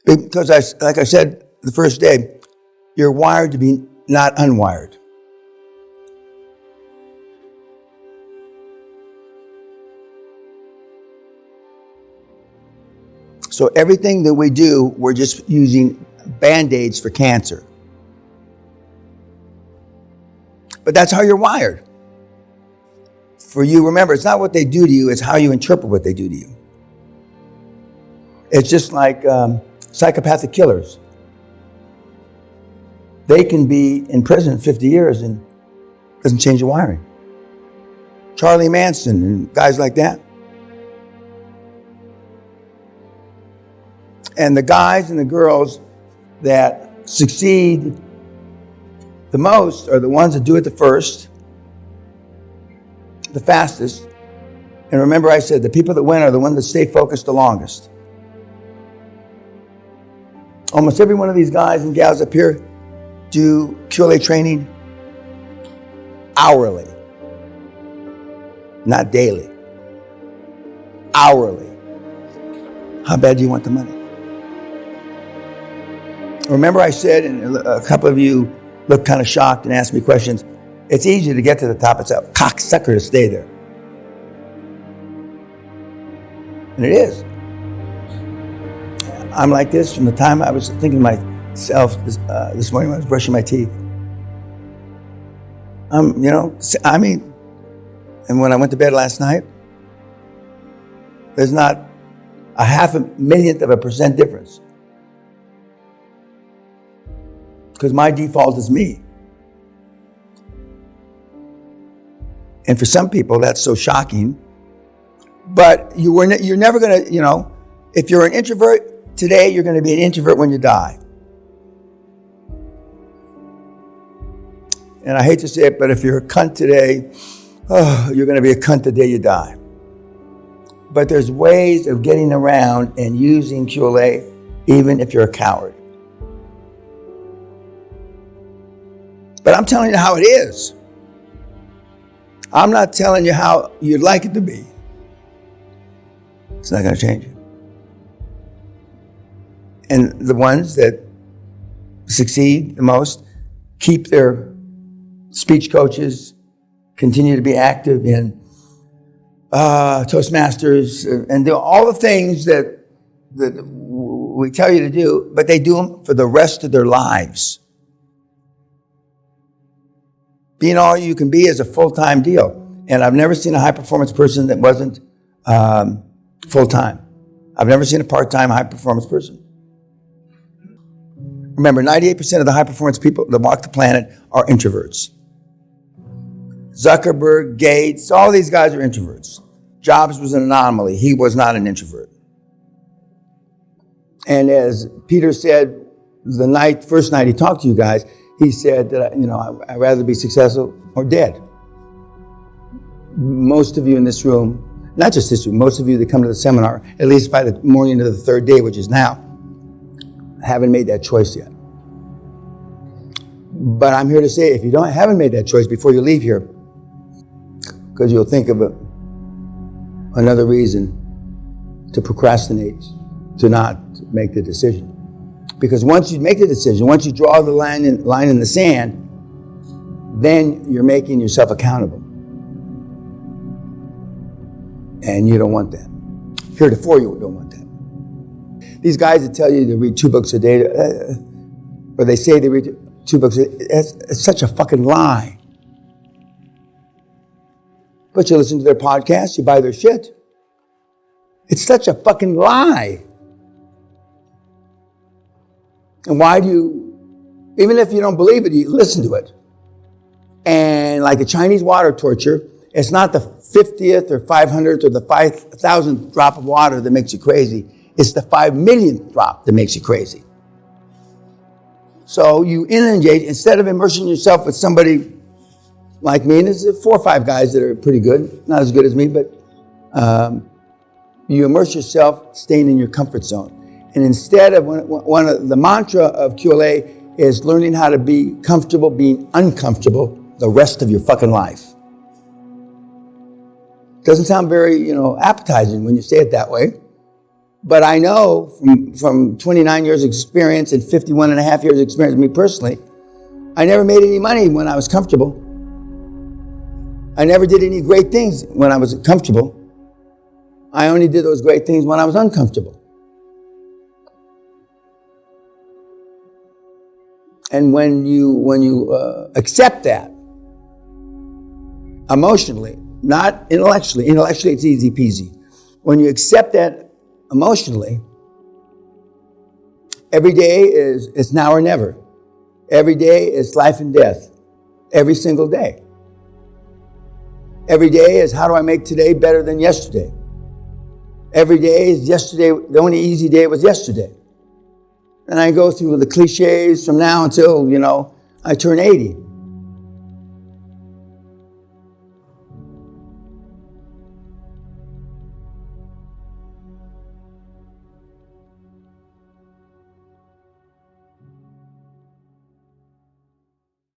Because like I said the first day, you're wired to be not unwired. So everything that we do, we're just using Band-Aids for cancer. But that's how you're wired. For you, remember, it's not what they do to you, it's how you interpret what they do to you. It's just like psychopathic killers. They can be in prison 50 years and it doesn't change your wiring. Charlie Manson and guys like that. And the guys and the girls that succeed the most are the ones that do it the first, the fastest. And remember I said the people that win are the ones that stay focused the longest. Almost every one of these guys and gals up here do QLA training hourly, not daily. Hourly. How bad do you want the money? Remember I said, and a couple of you looked kind of shocked and asked me questions, it's easy to get to the top. It's a cocksucker to stay there. And it is. I'm like this from the time I was thinking to myself this morning when I was brushing my teeth. And when I went to bed last night, there's not a 0.005% difference. Because my default is me. And for some people, that's so shocking. But you're never going to, if you're an introvert today, you're going to be an introvert when you die. And I hate to say it, but if you're a cunt today, you're going to be a cunt the day you die. But there's ways of getting around and using QLA, even if you're a coward. But I'm telling you how it is. I'm not telling you how you'd like it to be. It's not going to change it. And the ones that succeed the most keep their speech coaches, continue to be active in Toastmasters, and do all the things that we tell you to do, but they do them for the rest of their lives. Being all you can be is a full-time deal. And I've never seen a high-performance person that wasn't full-time. I've never seen a part-time high-performance person. Remember, 98% of the high-performance people that walk the planet are introverts. Zuckerberg, Gates, all these guys are introverts. Jobs was an anomaly. He was not an introvert. And as Peter said, first night he talked to you guys, he said that, I'd rather be successful or dead. Most of you in this room, not just this room, most of you that come to the seminar, at least by the morning of the third day, which is now, haven't made that choice yet. But I'm here to say, if you haven't made that choice before you leave here, because you'll think of another reason to procrastinate, to not make the decision. Because once you make the decision, once you draw the line in the sand, then you're making yourself accountable. And you don't want that. Heretofore, you don't want that. These guys that tell you to read 2 books a day, or they say they read 2 books a day, it's such a fucking lie. But you listen to their podcasts, you buy their shit. It's such a fucking lie. And why do you, even if you don't believe it, you listen to it. And like a Chinese water torture, it's not the 50th or 500th or the 5,000th drop of water that makes you crazy. It's the 5 millionth drop that makes you crazy. So you inundate, instead of immersing yourself with somebody like me, and there's 4 or 5 guys that are pretty good, not as good as me, but you immerse yourself staying in your comfort zone. And instead of, one of the mantra of QLA is learning how to be comfortable being uncomfortable the rest of your fucking life. Doesn't sound very, appetizing when you say it that way. But I know from 29 years experience and 51 and a half years experience, me personally, I never made any money when I was comfortable. I never did any great things when I was comfortable. I only did those great things when I was uncomfortable. And when you accept that emotionally, not intellectually it's easy peasy. When you accept that emotionally, every day it's now or never. Every day is life and death. Every single day. Every day is how do I make today better than yesterday? Every day is yesterday. The only easy day was yesterday. And I go through the cliches from now until, I turn 80.